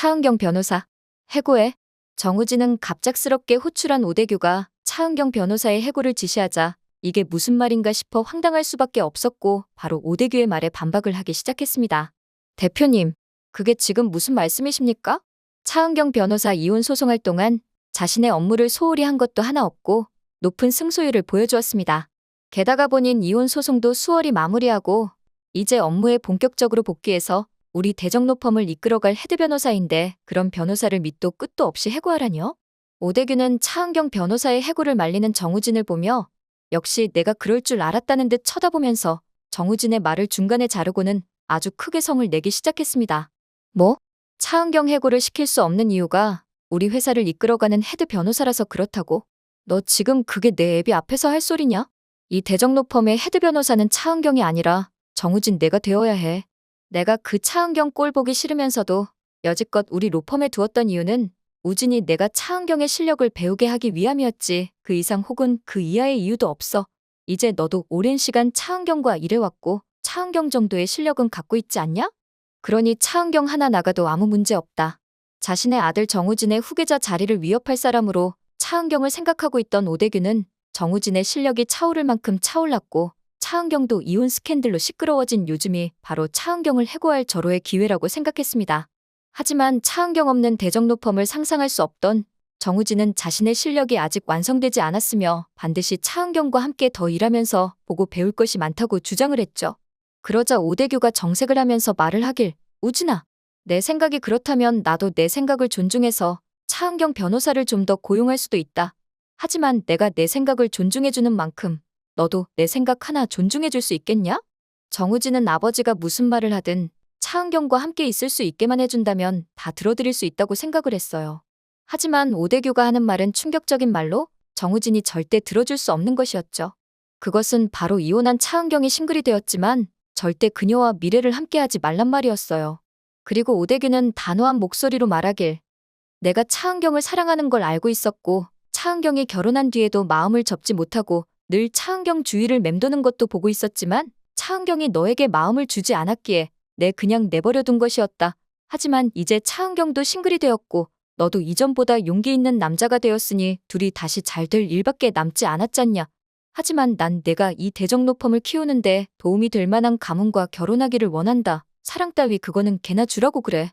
차은경 변호사. 해고해. 정우진은 갑작스럽게 호출한 오대규가 차은경 변호사의 해고를 지시하자 이게 무슨 말인가 싶어 황당할 수밖에 없었고 바로 오대규의 말에 반박을 하기 시작했습니다. 대표님, 그게 지금 무슨 말씀이십니까? 차은경 변호사 이혼 소송할 동안 자신의 업무를 소홀히 한 것도 하나 없고 높은 승소율을 보여주었습니다. 게다가 본인 이혼 소송도 수월히 마무리하고 이제 업무에 본격적으로 복귀해서 우리 대정로펌을 이끌어갈 헤드 변호사인데 그런 변호사를 밑도 끝도 없이 해고하라니요? 오대규는 차은경 변호사의 해고를 말리는 정우진을 보며 역시 내가 그럴 줄 알았다는 듯 쳐다보면서 정우진의 말을 중간에 자르고는 아주 크게 성을 내기 시작했습니다. 뭐? 차은경 해고를 시킬 수 없는 이유가 우리 회사를 이끌어가는 헤드 변호사라서 그렇다고? 너 지금 그게 내 애비 앞에서 할 소리냐? 이 대정로펌의 헤드 변호사는 차은경이 아니라 정우진 내가 되어야 해. 내가 그 차은경 꼴 보기 싫으면서도 여지껏 우리 로펌에 두었던 이유는 우진이 내가 차은경의 실력을 배우게 하기 위함이었지 그 이상 혹은 그 이하의 이유도 없어. 이제 너도 오랜 시간 차은경과 일해왔고 차은경 정도의 실력은 갖고 있지 않냐? 그러니 차은경 하나 나가도 아무 문제 없다. 자신의 아들 정우진의 후계자 자리를 위협할 사람으로 차은경을 생각하고 있던 오대규는 정우진의 실력이 차오를 만큼 차올랐고 차은경도 이혼 스캔들로 시끄러워진 요즘이 바로 차은경을 해고할 절호의 기회라고 생각했습니다. 하지만 차은경 없는 대정로펌을 상상할 수 없던 정우진은 자신의 실력이 아직 완성되지 않았으며 반드시 차은경과 함께 더 일하면서 보고 배울 것이 많다고 주장을 했죠. 그러자 오대규가 정색을 하면서 말을 하길, 우진아, 내 생각이 그렇다면 나도 내 생각을 존중해서 차은경 변호사를 좀 더 고용할 수도 있다. 하지만 내가 내 생각을 존중해주는 만큼 너도 내 생각 하나 존중해줄 수 있겠냐? 정우진은 아버지가 무슨 말을 하든 차은경과 함께 있을 수 있게만 해준다면 다 들어드릴 수 있다고 생각을 했어요. 하지만 오대규가 하는 말은 충격적인 말로 정우진이 절대 들어줄 수 없는 것이었죠. 그것은 바로 이혼한 차은경이 싱글이 되었지만 절대 그녀와 미래를 함께하지 말란 말이었어요. 그리고 오대규는 단호한 목소리로 말하길, 내가 차은경을 사랑하는 걸 알고 있었고 차은경이 결혼한 뒤에도 마음을 접지 못하고 늘 차은경 주위를 맴도는 것도 보고 있었지만 차은경이 너에게 마음을 주지 않았기에 내 그냥 내버려둔 것이었다. 하지만 이제 차은경도 싱글이 되었고 너도 이전보다 용기 있는 남자가 되었으니 둘이 다시 잘 될 일밖에 남지 않았잖냐. 하지만 난 내가 이 대정로펌을 키우는데 도움이 될 만한 가문과 결혼하기를 원한다. 사랑 따위 그거는 개나 주라고 그래.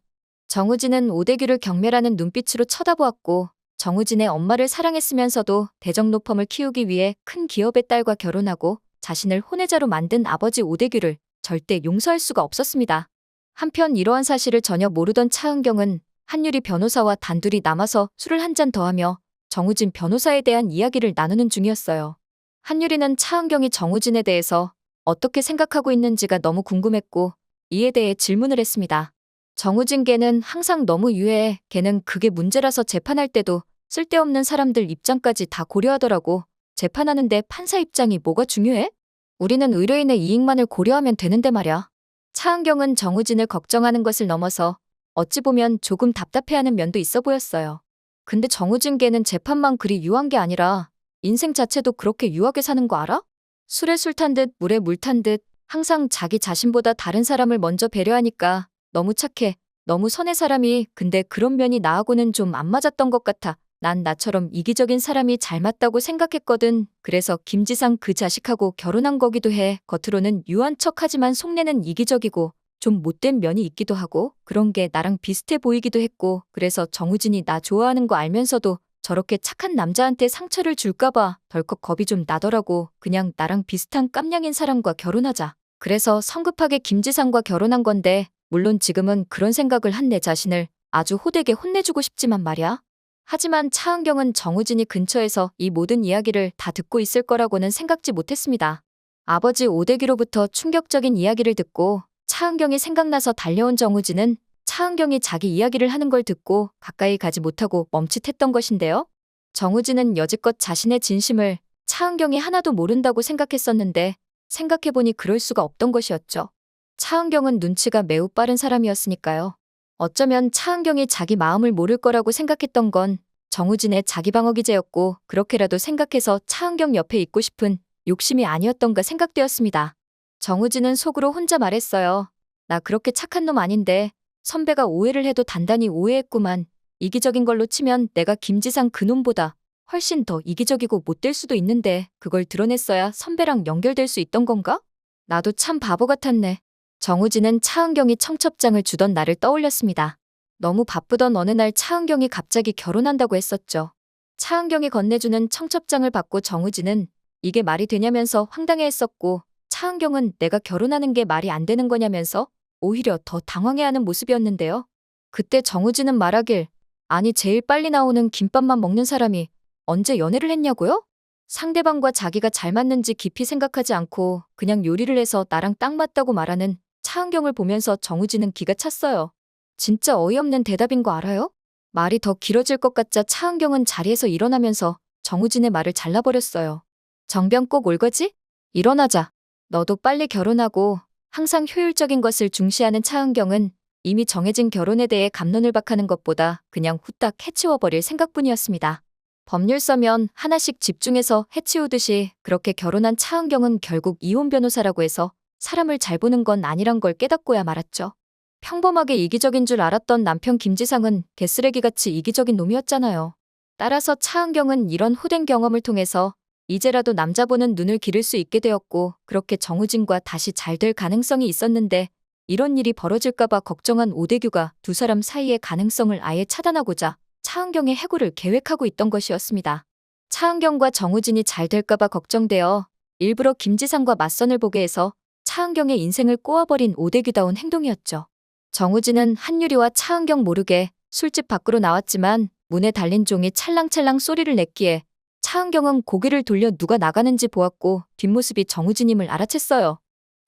정우진은 오대규를 경멸하는 눈빛으로 쳐다보았고 정우진의 엄마를 사랑했으면서도 대정로펌을 키우기 위해 큰 기업의 딸과 결혼하고 자신을 혼외자로 만든 아버지 오대규를 절대 용서할 수가 없었습니다. 한편 이러한 사실을 전혀 모르던 차은경은 한유리 변호사와 단둘이 남아서 술을 한 잔 더 하며 정우진 변호사에 대한 이야기를 나누는 중이었어요. 한유리는 차은경이 정우진에 대해서 어떻게 생각하고 있는지가 너무 궁금했고 이에 대해 질문을 했습니다. 정우진 걔는 항상 너무 유해해. 걔는 그게 문제라서 재판할 때도 쓸데없는 사람들 입장까지 다 고려하더라고. 재판하는데 판사 입장이 뭐가 중요해? 우리는 의뢰인의 이익만을 고려하면 되는데 말야. 차은경은 정우진을 걱정하는 것을 넘어서 어찌 보면 조금 답답해하는 면도 있어 보였어요. 근데 정우진 걔는 재판만 그리 유한 게 아니라 인생 자체도 그렇게 유하게 사는 거 알아? 술에 술 탄 듯 물에 물 탄 듯 항상 자기 자신보다 다른 사람을 먼저 배려하니까 너무 착해. 너무 선해 사람이. 근데 그런 면이 나하고는 좀 안 맞았던 것 같아. 난 나처럼 이기적인 사람이 잘 맞다고 생각했거든. 그래서 김지상 그 자식하고 결혼한 거기도 해. 겉으로는 유한 척하지만 속내는 이기적이고 좀 못된 면이 있기도 하고 그런 게 나랑 비슷해 보이기도 했고 그래서 정우진이 나 좋아하는 거 알면서도 저렇게 착한 남자한테 상처를 줄까봐 덜컥 겁이 좀 나더라고. 그냥 나랑 비슷한 깜냥인 사람과 결혼하자. 그래서 성급하게 김지상과 결혼한 건데 물론 지금은 그런 생각을 한 내 자신을 아주 호되게 혼내주고 싶지만 말이야. 하지만 차은경은 정우진이 근처에서 이 모든 이야기를 다 듣고 있을 거라고는 생각지 못했습니다. 아버지 오대규로부터 충격적인 이야기를 듣고 차은경이 생각나서 달려온 정우진은 차은경이 자기 이야기를 하는 걸 듣고 가까이 가지 못하고 멈칫했던 것인데요. 정우진은 여지껏 자신의 진심을 차은경이 하나도 모른다고 생각했었는데 생각해보니 그럴 수가 없던 것이었죠. 차은경은 눈치가 매우 빠른 사람이었으니까요. 어쩌면 차은경이 자기 마음을 모를 거라고 생각했던 건 정우진의 자기 방어 기제였고 그렇게라도 생각해서 차은경 옆에 있고 싶은 욕심이 아니었던가 생각되었습니다. 정우진은 속으로 혼자 말했어요. 나 그렇게 착한 놈 아닌데 선배가 오해를 해도 단단히 오해했구만. 이기적인 걸로 치면 내가 김지상 그놈보다 훨씬 더 이기적이고 못될 수도 있는데 그걸 드러냈어야 선배랑 연결될 수 있던 건가? 나도 참 바보 같았네. 정우진은 차은경이 청첩장을 주던 날을 떠올렸습니다. 너무 바쁘던 어느 날 차은경이 갑자기 결혼한다고 했었죠. 차은경이 건네주는 청첩장을 받고 정우진은 이게 말이 되냐면서 황당해했었고, 차은경은 내가 결혼하는 게 말이 안 되는 거냐면서 오히려 더 당황해하는 모습이었는데요. 그때 정우진은 말하길, 아니 제일 빨리 나오는 김밥만 먹는 사람이 언제 연애를 했냐고요? 상대방과 자기가 잘 맞는지 깊이 생각하지 않고 그냥 요리를 해서 나랑 딱 맞다고 말하는 차은경을 보면서 정우진은 기가 찼어요. 진짜 어이없는 대답인 거 알아요? 말이 더 길어질 것 같자 차은경은 자리에서 일어나면서 정우진의 말을 잘라버렸어요. 정변 꼭 올 거지? 일어나자. 너도 빨리 결혼하고 항상 효율적인 것을 중시하는 차은경은 이미 정해진 결혼에 대해 갑론을박하는 것보다 그냥 후딱 해치워버릴 생각뿐이었습니다. 법률서면 하나씩 집중해서 해치우듯이 그렇게 결혼한 차은경은 결국 이혼 변호사라고 해서 사람을 잘 보는 건 아니란 걸 깨닫고야 말았죠. 평범하게 이기적인 줄 알았던 남편 김지상은 개쓰레기같이 이기적인 놈이었잖아요. 따라서 차은경은 이런 호된 경험을 통해서 이제라도 남자 보는 눈을 기를 수 있게 되었고, 그렇게 정우진과 다시 잘 될 가능성이 있었는데 이런 일이 벌어질까봐 걱정한 오대규가 두 사람 사이의 가능성을 아예 차단하고자 차은경의 해고를 계획하고 있던 것이었습니다. 차은경과 정우진이 잘 될까봐 걱정되어 일부러 김지상과 맞선을 보게 해서 차은경의 인생을 꼬아버린 오대규다운 행동이었죠. 정우진은 한유리와 차은경 모르게 술집 밖으로 나왔지만 문에 달린 종이 찰랑찰랑 소리를 냈기에 차은경은 고개를 돌려 누가 나가는지 보았고 뒷모습이 정우진임을 알아챘어요.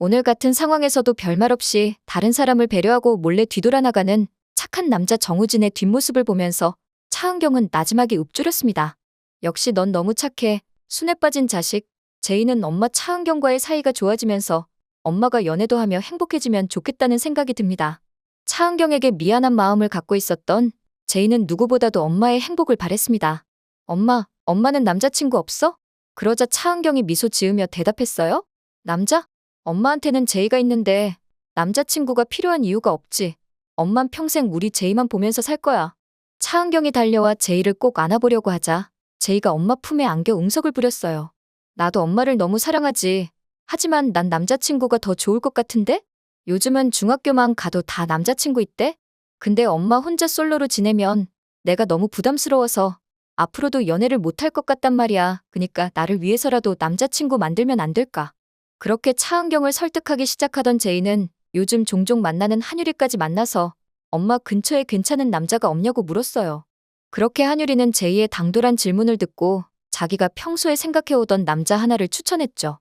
오늘 같은 상황에서도 별말 없이 다른 사람을 배려하고 몰래 뒤돌아 나가는 착한 남자 정우진의 뒷모습을 보면서 차은경은 나지막이 읊조렸습니다. 역시 넌 너무 착해. 순에 빠진 자식. 제이는 엄마 차은경과의 사이가 좋아지면서 엄마가 연애도 하며 행복해지면 좋겠다는 생각이 듭니다. 차은경에게 미안한 마음을 갖고 있었던 제이는 누구보다도 엄마의 행복을 바랬습니다. 엄마는 남자친구 없어? 그러자 차은경이 미소 지으며 대답했어요. 남자? 엄마한테는 제이가 있는데 남자친구가 필요한 이유가 없지. 엄만 평생 우리 제이만 보면서 살 거야. 차은경이 달려와 제이를 꼭 안아보려고 하자 제이가 엄마 품에 안겨 응석을 부렸어요. 나도 엄마를 너무 사랑하지. 하지만 난 남자친구가 더 좋을 것 같은데? 요즘은 중학교만 가도 다 남자친구 있대? 근데 엄마 혼자 솔로로 지내면 내가 너무 부담스러워서 앞으로도 연애를 못할 것 같단 말이야. 그니까 나를 위해서라도 남자친구 만들면 안 될까? 그렇게 차은경을 설득하기 시작하던 제이는 요즘 종종 만나는 한유리까지 만나서 엄마 근처에 괜찮은 남자가 없냐고 물었어요. 그렇게 한유리는 제이의 당돌한 질문을 듣고 자기가 평소에 생각해오던 남자 하나를 추천했죠.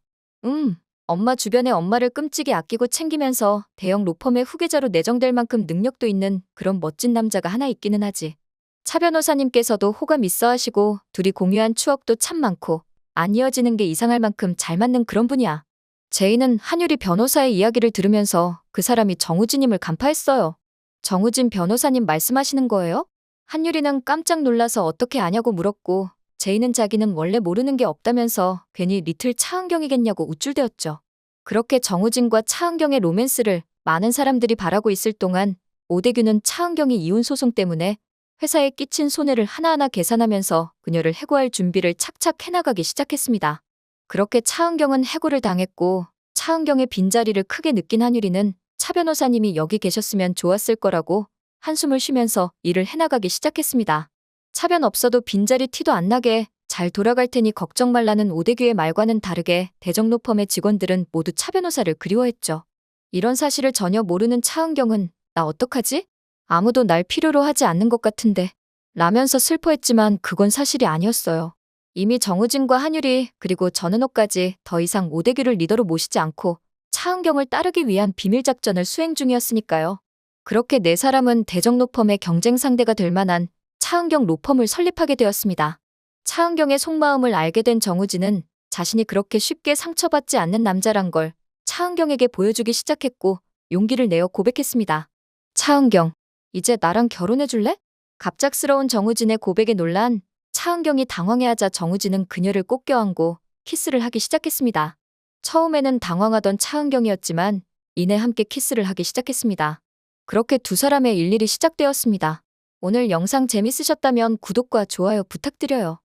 엄마 주변에 엄마를 끔찍이 아끼고 챙기면서 대형 로펌의 후계자로 내정될 만큼 능력도 있는 그런 멋진 남자가 하나 있기는 하지. 차 변호사님께서도 호감 있어 하시고 둘이 공유한 추억도 참 많고 안 이어지는 게 이상할 만큼 잘 맞는 그런 분이야. 제이는 한유리 변호사의 이야기를 들으면서 그 사람이 정우진임을 간파했어요. 정우진 변호사님 말씀하시는 거예요? 한유리는 깜짝 놀라서 어떻게 아냐고 물었고 제이는 자기는 원래 모르는 게 없다면서 괜히 리틀 차은경이겠냐고 우쭐대었죠. 그렇게 정우진과 차은경의 로맨스를 많은 사람들이 바라고 있을 동안 오대규는 차은경이 이혼 소송 때문에 회사에 끼친 손해를 하나하나 계산하면서 그녀를 해고할 준비를 착착 해나가기 시작했습니다. 그렇게 차은경은 해고를 당했고 차은경의 빈자리를 크게 느낀 한유리는 차 변호사님이 여기 계셨으면 좋았을 거라고 한숨을 쉬면서 일을 해나가기 시작했습니다. 차변 없어도 빈자리 티도 안 나게 잘 돌아갈 테니 걱정 말라는 오대규의 말과는 다르게 대정로펌의 직원들은 모두 차 변호사를 그리워했죠. 이런 사실을 전혀 모르는 차은경은 나 어떡하지? 아무도 날 필요로 하지 않는 것 같은데 라면서 슬퍼했지만 그건 사실이 아니었어요. 이미 정우진과 한유리 그리고 전은호까지 더 이상 오대규를 리더로 모시지 않고 차은경을 따르기 위한 비밀작전을 수행 중이었으니까요. 그렇게 네 사람은 대정로펌의 경쟁 상대가 될 만한 차은경 로펌을 설립하게 되었습니다. 차은경의 속마음을 알게 된 정우진은 자신이 그렇게 쉽게 상처받지 않는 남자란 걸 차은경에게 보여주기 시작했고 용기를 내어 고백했습니다. 차은경, 이제 나랑 결혼해줄래? 갑작스러운 정우진의 고백에 놀란 차은경이 당황해하자 정우진은 그녀를 꼭 껴안고 키스를 하기 시작했습니다. 처음에는 당황하던 차은경이었지만 이내 함께 키스를 하기 시작했습니다. 그렇게 두 사람의 일일이 시작되었습니다. 오늘 영상 재밌으셨다면 구독과 좋아요 부탁드려요.